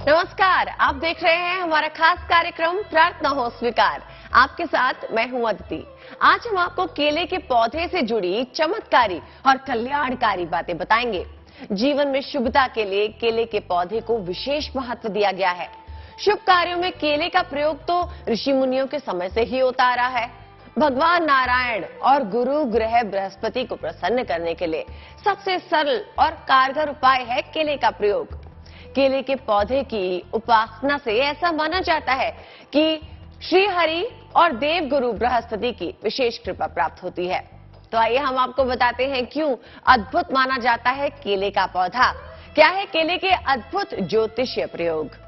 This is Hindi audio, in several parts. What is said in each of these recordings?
नमस्कार, आप देख रहे हैं हमारा खास कार्यक्रम प्रार्थना हो स्वीकार। आपके साथ मैं हूं अदिति। आज हम आपको केले के पौधे से जुड़ी चमत्कारी और कल्याणकारी बातें बताएंगे। जीवन में शुभता के लिए केले के पौधे को विशेष महत्व दिया गया है। शुभ कार्यों में केले का प्रयोग तो ऋषि मुनियों के समय से ही होता आ रहा है। भगवान नारायण और गुरु ग्रह बृहस्पति को प्रसन्न करने के लिए सबसे सरल और कारगर उपाय है केले का प्रयोग। केले के पौधे की उपासना से ऐसा माना जाता है कि श्री हरि और देव गुरु बृहस्पति की विशेष कृपा प्राप्त होती है। तो आइए हम आपको बताते हैं क्यों अद्भुत माना जाता है केले का पौधा। क्या है केले के अद्भुत ज्योतिषीय प्रयोग।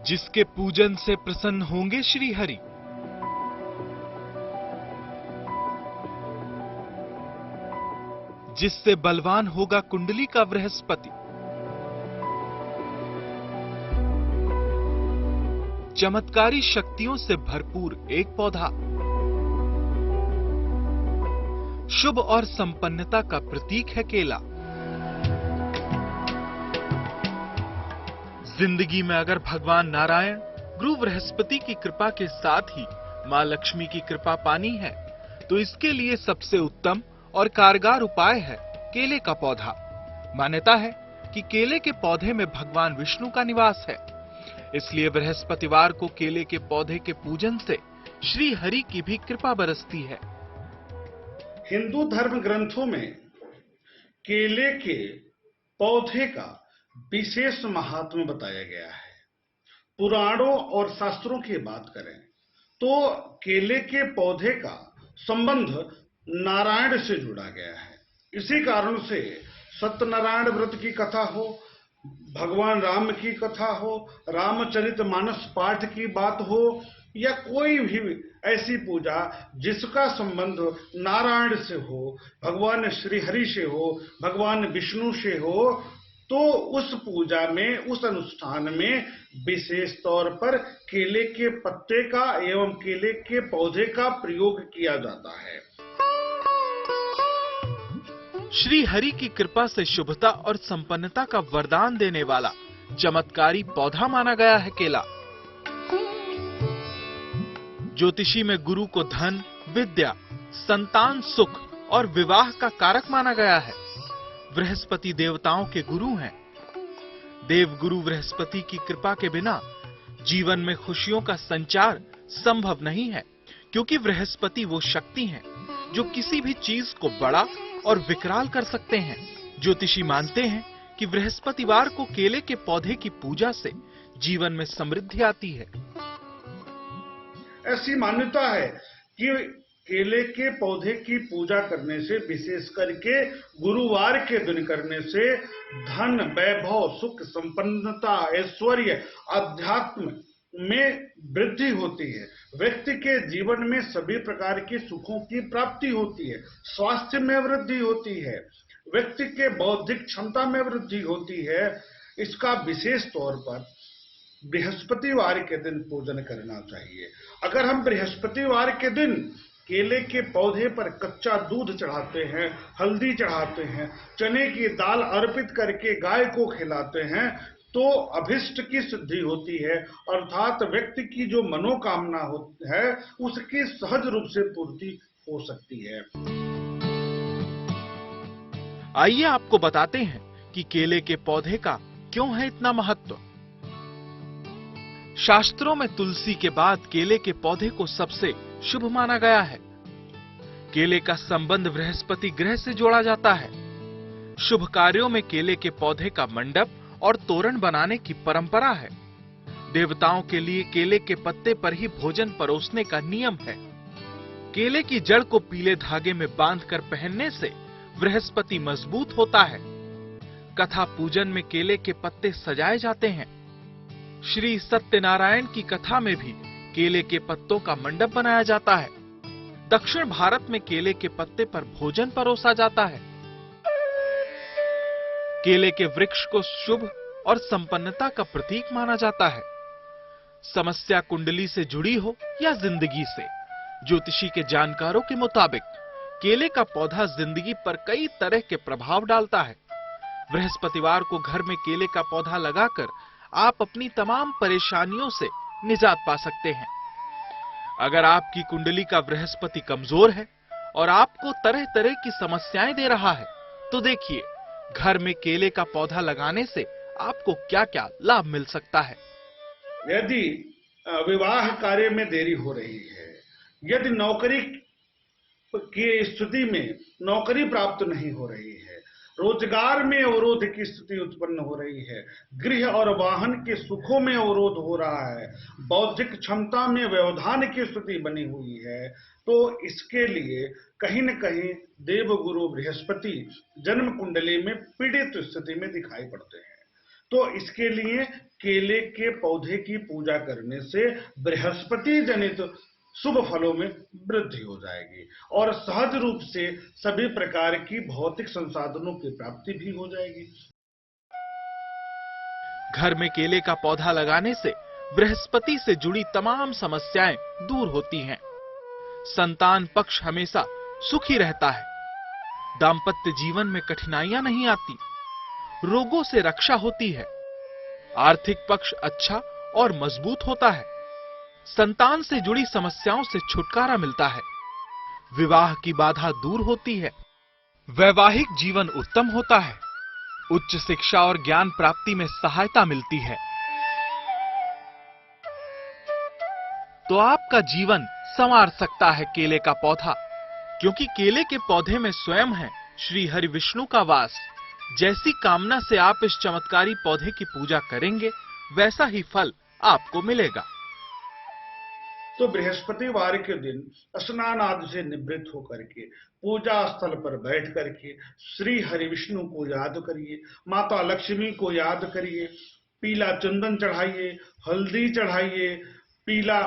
जिसके पूजन से प्रसन्न होंगे श्री हरि, जिससे बलवान होगा कुंडली का बृहस्पति, चमत्कारी शक्तियों से भरपूर एक पौधा, शुभ और संपन्नता का प्रतीक है केला। जिंदगी में अगर भगवान नारायण गुरु बृहस्पति की कृपा के साथ ही मां लक्ष्मी की कृपा पानी है तो इसके लिए सबसे उत्तम और कारगर उपाय है केले का पौधा। मान्यता है कि केले के पौधे में भगवान विष्णु का निवास है, इसलिए बृहस्पतिवार को केले के पौधे के पूजन से श्री हरि की भी कृपा बरसती है। हिंदू धर्म ग्रंथों में केले के पौधे का विशेष महात्म्य बताया गया है। पुराणों और शास्त्रों की बात करें तो केले के पौधे का संबंध नारायण से जुड़ा गया है। इसी कारण से सत्यनारायण व्रत की कथा हो, भगवान राम की कथा हो, रामचरितमानस पाठ की बात हो या कोई भी ऐसी पूजा जिसका संबंध नारायण से हो, भगवान श्री हरि से हो, भगवान विष्णु से हो, तो उस पूजा में, उस अनुष्ठान में विशेष तौर पर केले के पत्ते का एवं केले के पौधे का प्रयोग किया जाता है। श्री हरि की कृपा से शुभता और संपन्नता का वरदान देने वाला चमत्कारी पौधा माना गया है केला। ज्योतिषी में गुरु को धन, विद्या, संतान सुख और विवाह का कारक माना गया है। बृहस्पति देवताओं के गुरु हैं। देव गुरु बृहस्पति की कृपा के बिना जीवन में खुशियों का संचार संभव नहीं है, क्योंकि बृहस्पति वो शक्ति हैं जो किसी भी चीज को बड़ा और विकराल कर सकते हैं। ज्योतिषी मानते हैं कि बृहस्पतिवार को केले के पौधे की पूजा से जीवन में समृद्धि आती है। ऐसी मान्यता है कि केले के पौधे की पूजा करने से, विशेष करके गुरुवार के दिन करने से धन, वैभव, सुख, संपन्नता, ऐश्वर्य, अध्यात्म में वृद्धि होती है। व्यक्ति के जीवन में सभी प्रकार के सुखों की प्राप्ति होती है। स्वास्थ्य में वृद्धि होती है, व्यक्ति के बौद्धिक क्षमता में वृद्धि होती है। इसका विशेष तौर पर बृहस्पतिवार के दिन पूजन करना चाहिए। अगर हम बृहस्पतिवार के दिन केले के पौधे पर कच्चा दूध चढ़ाते हैं, हल्दी चढ़ाते हैं, चने की दाल अर्पित करके गाय को खिलाते हैं तो अभिष्ट की सिद्धि होती है, अर्थात व्यक्ति की जो मनोकामना है उसकी सहज रूप से पूर्ति हो सकती है। आइए आपको बताते हैं कि केले के पौधे का क्यों है इतना महत्व। शास्त्रों में तुलसी के बाद केले के पौधे को सबसे शुभ माना गया है। केले का संबंध बृहस्पति ग्रह से जोड़ा जाता है। शुभ कार्यों में केले के पौधे का मंडप और तोरण बनाने की परंपरा है। देवताओं के लिए केले के पत्ते पर ही भोजन परोसने का नियम है। केले की जड़ को पीले धागे में बांधकर पहनने से बृहस्पति मजबूत होता है। कथा पूजन में केले के पत्ते सजाए जाते हैं। श्री सत्यनारायण की कथा में भी केले के पत्तों का मंडप बनाया जाता है। दक्षिण भारत में केले के पत्ते पर भोजन परोसा जाता है। केले के वृक्ष को शुभ और संपन्नता का प्रतीक माना जाता है। समस्या कुंडली से जुड़ी हो या जिंदगी से, ज्योतिषी के जानकारों के मुताबिक केले का पौधा जिंदगी पर कई तरह के प्रभाव डालता है। बृहस्पतिवार को घर में केले का पौधा लगाकर आप अपनी तमाम परेशानियों से निजात पा सकते हैं। अगर आपकी कुंडली का बृहस्पति कमजोर है और आपको तरह तरह की समस्याएं दे रहा है, तो देखिए घर में केले का पौधा लगाने से आपको क्या-क्या लाभ मिल सकता है। यदि विवाह कार्य में देरी हो रही है, यदि नौकरी की स्थिति में नौकरी प्राप्त नहीं हो रही है, रोजगार में अवरोध की स्थिति उत्पन्न हो रही है, गृह और वाहन के सुखों में अवरोध हो रहा है, बौद्धिक क्षमता में व्यवधान की स्थिति बनी हुई है, तो इसके लिए कहीं न कहीं देवगुरु बृहस्पति जन्म कुंडली में पीड़ित स्थिति में दिखाई पड़ते हैं। तो इसके लिए केले के पौधे की पूजा करने से बृहस्पति जनित शुभ फलों में वृद्धि हो जाएगी और सहज रूप से सभी प्रकार की भौतिक संसाधनों की प्राप्ति भी हो जाएगी। घर में केले का पौधा लगाने से बृहस्पति से जुड़ी तमाम समस्याएं दूर होती हैं। संतान पक्ष हमेशा सुखी रहता है। दांपत्य जीवन में कठिनाइयां नहीं आती। रोगों से रक्षा होती है। आर्थिक पक्ष अच्छा और मजबूत होता है। संतान से जुड़ी समस्याओं से छुटकारा मिलता है। विवाह की बाधा दूर होती है। वैवाहिक जीवन उत्तम होता है। उच्च शिक्षा और ज्ञान प्राप्ति में सहायता मिलती है। तो आपका जीवन संवार सकता है केले का पौधा, क्योंकि केले के पौधे में स्वयं है श्री हरि विष्णु का वास। जैसी कामना से आप इस चमत्कारी पौधे की पूजा करेंगे, वैसा ही फल आपको मिलेगा। तो बृहस्पतिवार के दिन स्नान आदि से निवृत्त होकर के पूजा स्थल पर बैठ करके श्री हरि विष्णु को याद करिए, माता लक्ष्मी को याद करिए, पीला चंदन चढ़ाइए, हल्दी चढ़ाइए, पीला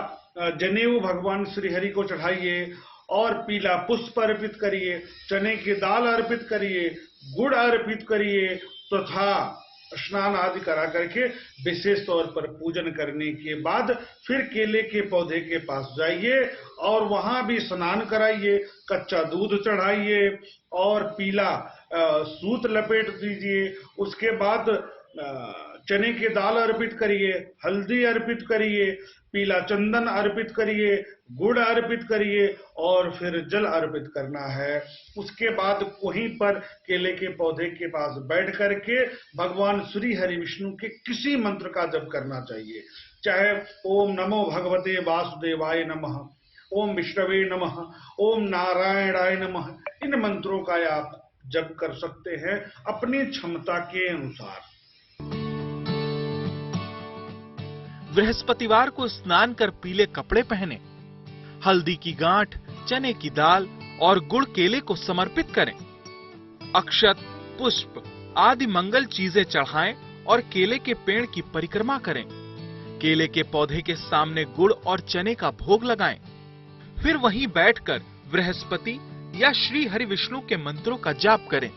जनेऊ भगवान श्री हरि को चढ़ाइए और पीला पुष्प अर्पित करिए, चने की दाल अर्पित करिए, गुड़ अर्पित करिए तथा स्नान आदि करा करके विशेष तौर पर पूजन करने के बाद फिर केले के पौधे के पास जाइए और वहां भी स्नान कराइए, कच्चा दूध चढ़ाइए और पीला सूत लपेट दीजिए। उसके बाद चने की दाल अर्पित करिए, हल्दी अर्पित करिए, पीला चंदन अर्पित करिए, गुड़ अर्पित करिए और फिर जल अर्पित करना है। उसके बाद वहीं पर केले के पौधे के पास बैठ करके भगवान श्री हरि विष्णु के किसी मंत्र का जप करना चाहिए, चाहे ओम नमो भगवते वासुदेवाय नमः, ओम विष्णवे नमः, ओम नारायणाय नमः, इन मंत्रों का आप जप कर सकते हैं अपनी क्षमता के अनुसार। बृहस्पतिवार को स्नान कर पीले कपड़े पहने, हल्दी की गांठ, चने की दाल और गुड़ केले को समर्पित करें। अक्षत, पुष्प आदि मंगल चीजें चढ़ाएं और केले के पेड़ की परिक्रमा करें। केले के पौधे के सामने गुड़ और चने का भोग लगाएं। फिर वहीं बैठकर बृहस्पति या श्री हरि विष्णु के मंत्रों का जाप करें।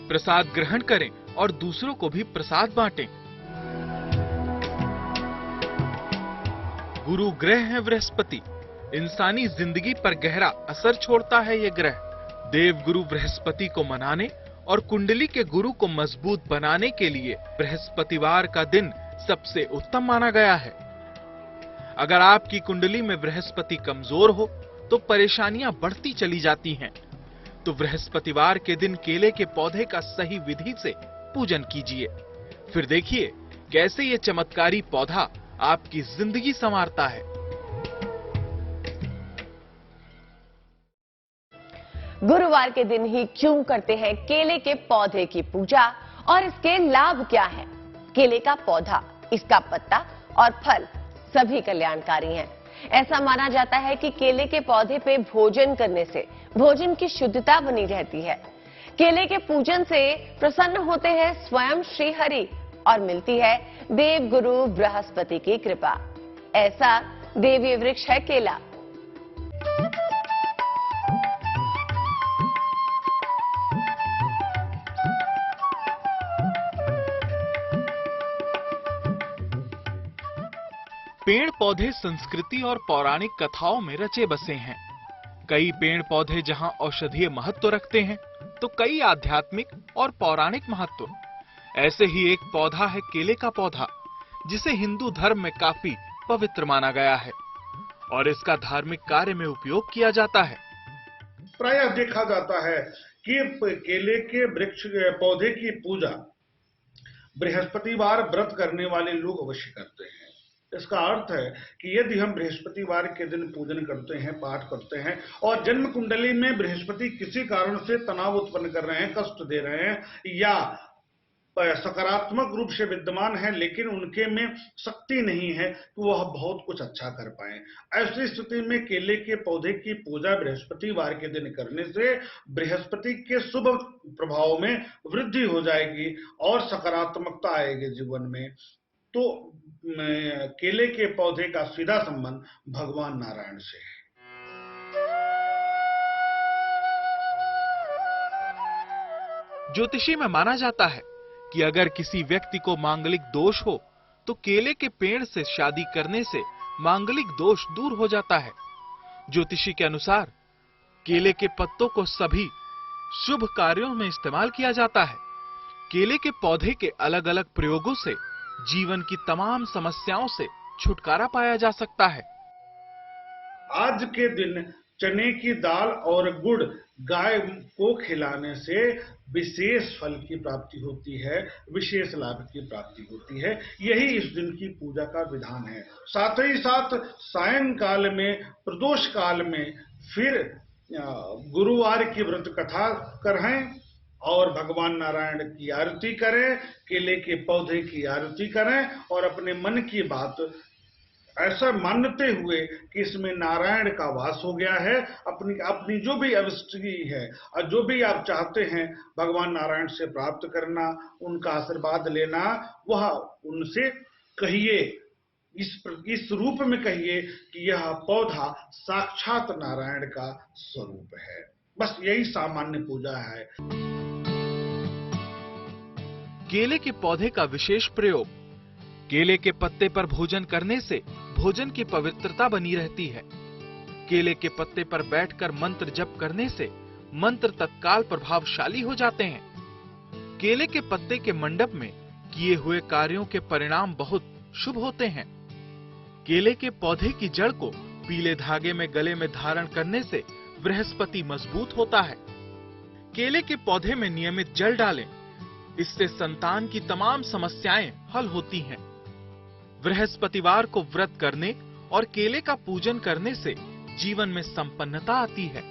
प्रसाद ग्रहण करें और दूसरों को भी प्रसाद बांटें। गुरु ग्रह है बृहस्पति। इंसानी जिंदगी पर गहरा असर छोड़ता है ये ग्रह। देव गुरु बृहस्पति को मनाने और कुंडली के गुरु को मजबूत बनाने के लिए बृहस्पतिवार का दिन सबसे उत्तम माना गया है। अगर आपकी कुंडली में बृहस्पति कमजोर हो तो परेशानियां बढ़ती चली जाती हैं। तो बृहस्पतिवार के दिन केले के पौधे का सही विधि से पूजन कीजिए। फिर देखिए कैसे ये चमत्कारी पौधा आपकी जिंदगी संवारता है। गुरुवार के दिन ही क्यों करते हैं केले के पौधे की पूजा और इसके लाभ क्या है? केले का पौधा, इसका पत्ता और फल सभी कल्याणकारी हैं। ऐसा माना जाता है कि केले के पौधे पे भोजन करने से भोजन की शुद्धता बनी रहती है। केले के पूजन से प्रसन्न होते हैं स्वयं श्री हरि और मिलती है देव गुरु बृहस्पति की कृपा। ऐसा देवीय वृक्ष है केला। पेड़ पौधे संस्कृति और पौराणिक कथाओं में रचे बसे हैं। कई पेड़ पौधे जहां औषधीय महत्व रखते हैं, तो कई आध्यात्मिक और पौराणिक महत्व। ऐसे ही एक पौधा है केले का पौधा, जिसे हिंदू धर्म में काफी पवित्र माना गया है और इसका धार्मिक कार्य में उपयोग किया जाता है। प्रायः देखा जाता है कि केले के वृक्ष पौधे की पूजा बृहस्पतिवार व्रत करने वाले लोग अवश्य करते हैं। इसका अर्थ है कि यदि हम बृहस्पतिवार के दिन पूजन करते हैं, पाठ करते हैं और जन्म कुंडली में बृहस्पति किसी कारण से तनाव उत्पन्न कर रहे हैं, कष्ट दे रहे हैं या सकारात्मक रूप से विद्यमान है लेकिन उनके में शक्ति नहीं है, तो वह बहुत कुछ अच्छा कर पाए। ऐसी स्थिति में केले के पौधे की पूजा बृहस्पतिवार के दिन करने से बृहस्पति के शुभ प्रभाव में वृद्धि हो जाएगी और सकारात्मकता आएगी जीवन में। तो केले के पौधे का सीधा संबंध भगवान नारायण से है। ज्योतिषी में माना जाता है कि अगर किसी व्यक्ति को मांगलिक दोष हो तो केले के पेड़ से शादी करने से मांगलिक दोष दूर हो जाता है। ज्योतिषी के अनुसार केले के पत्तों को सभी शुभ कार्यों में इस्तेमाल किया जाता है। केले के पौधे के अलग अलग प्रयोगों से जीवन की तमाम समस्याओं से छुटकारा पाया जा सकता है। आज के दिन चने की दाल और गुड़ गाय को खिलाने से विशेष फल की प्राप्ति होती है, विशेष लाभ की प्राप्ति होती है। यही इस दिन की पूजा का विधान है। साथ ही साथ सायंकाल में, प्रदोष काल में फिर गुरुवार की व्रत कथा करें और भगवान नारायण की आरती करें, केले के पौधे की आरती करें और अपने मन की बात ऐसा मानते हुए कि इसमें नारायण का वास हो गया है, अपनी जो भी अभिष्टि है और जो भी आप चाहते हैं भगवान नारायण से प्राप्त करना, उनका आशीर्वाद लेना, वह उनसे कहिए, इस रूप में कहिए कि यह पौधा साक्षात नारायण का स्वरूप है। बस यही सामान्य पूजा है। केले के पौधे का विशेष प्रयोग। केले के पत्ते पर भोजन करने से भोजन की पवित्रता बनी रहती है। केले के पत्ते पर बैठकर मंत्र जप करने से मंत्र तत्काल प्रभावशाली हो जाते हैं। केले के पत्ते के मंडप में किए हुए कार्यों के परिणाम बहुत शुभ होते हैं। केले के पौधे की जड़ को पीले धागे में गले में धारण करने से बृहस्पति मजबूत होता है। केले के पौधे में नियमित जल डालें, इससे संतान की तमाम समस्याएं हल होती हैं। बृहस्पतिवार को व्रत करने और केले का पूजन करने से जीवन में संपन्नता आती है।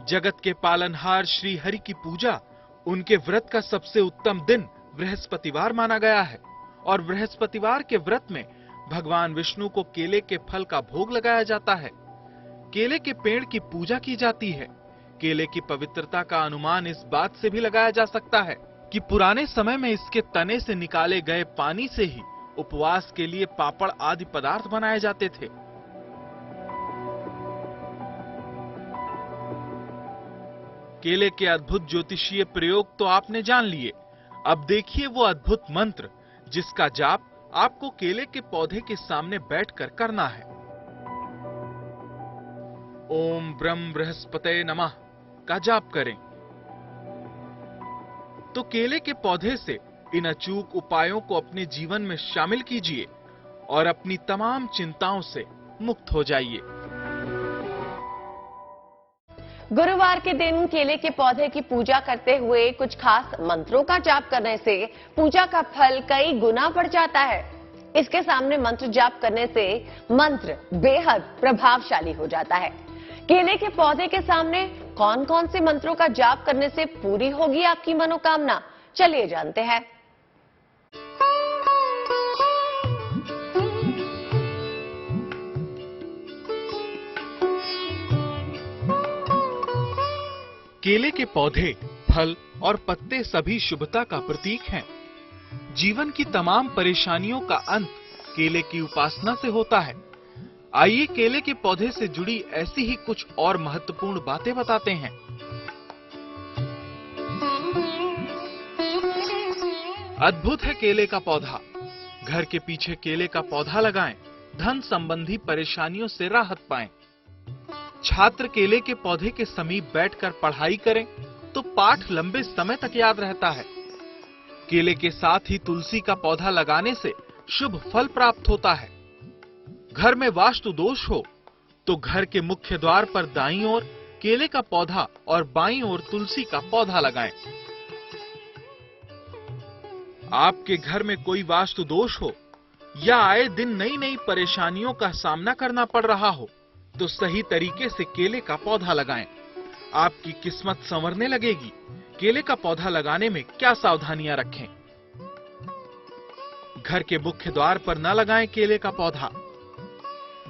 जगत के पालनहार श्री हरि की पूजा, उनके व्रत का सबसे उत्तम दिन बृहस्पतिवार माना गया है और बृहस्पतिवार के व्रत में भगवान विष्णु को केले के फल का भोग लगाया जाता है। केले के पेड़ की पूजा की जाती है। केले की पवित्रता का अनुमान इस बात से भी लगाया जा सकता है कि पुराने समय में इसके तने से निकाले गए पानी से ही उपवास के लिए पापड़ आदि पदार्थ बनाए जाते थे। केले के अद्भुत ज्योतिषीय प्रयोग तो आपने जान लिए। अब देखिए वो अद्भुत मंत्र जिसका जाप आपको केले के पौधे के सामने बैठकर करना है। ओम ब्रह्म बृहस्पते नमः का जाप करें। तो केले के पौधे से इन अचूक उपायों को अपने जीवन में शामिल कीजिए और अपनी तमाम चिंताओं से मुक्त हो जाइए। गुरुवार के दिन केले के पौधे की पूजा करते हुए कुछ खास मंत्रों का जाप करने से पूजा का फल कई गुना बढ़ जाता है। इसके सामने मंत्र जाप करने से मंत्र बेहद प्रभावशाली हो जाता है। केले के पौधे के सामने कौन कौन से मंत्रों का जाप करने से पूरी होगी आपकी मनोकामना, चलिए जानते हैं। केले के पौधे, फल और पत्ते सभी शुभता का प्रतीक हैं। जीवन की तमाम परेशानियों का अंत केले की उपासना से होता है। आइए केले के पौधे से जुड़ी ऐसी ही कुछ और महत्वपूर्ण बातें बताते हैं। अद्भुत है केले का पौधा। घर के पीछे केले का पौधा लगाएं, धन संबंधी परेशानियों से राहत पाएं। छात्र केले के पौधे के समीप बैठकर पढ़ाई करें तो पाठ लंबे समय तक याद रहता है। केले के साथ ही तुलसी का पौधा लगाने से शुभ फल प्राप्त होता है। घर में वास्तु दोष हो तो घर के मुख्य द्वार पर दाईं ओर केले का पौधा और बाईं ओर तुलसी का पौधा लगाएं। आपके घर में कोई वास्तु दोष हो या आए दिन नई नई परेशानियों का सामना करना पड़ रहा हो तो सही तरीके से केले का पौधा लगाएं। आपकी किस्मत संवरने लगेगी। केले का पौधा लगाने में क्या सावधानियां रखें? घर के मुख्य द्वार पर न लगाएं केले का पौधा।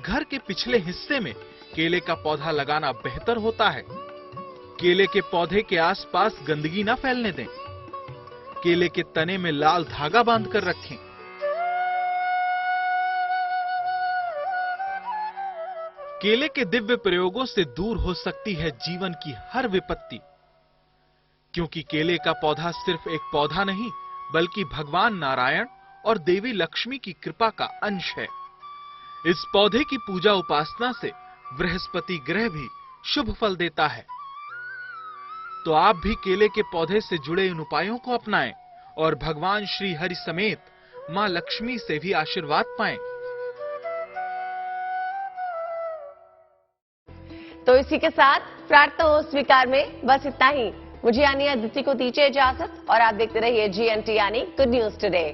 घर के पिछले हिस्से में केले का पौधा लगाना बेहतर होता है। केले के पौधे के आसपास गंदगी न फैलने दें। केले के तने में लाल धागा बांधकर रखें। केले के दिव्य प्रयोगों से दूर हो सकती है जीवन की हर विपत्ति, क्योंकि केले का पौधा सिर्फ एक पौधा नहीं बल्कि भगवान नारायण और देवी लक्ष्मी की कृपा का अंश है। इस पौधे की पूजा उपासना से बृहस्पति ग्रह भी शुभ फल देता है। तो आप भी केले के पौधे से जुड़े इन उपायों को अपनाएं और भगवान श्री हरि समेत मां लक्ष्मी से भी आशीर्वाद पाएं। तो इसी के साथ प्रार्थना हो स्वीकार में बस इतना ही। मुझे यानी अदिति को दीजिए इजाजत और आप देखते रहिए GNT यानी गुड न्यूज टुडे।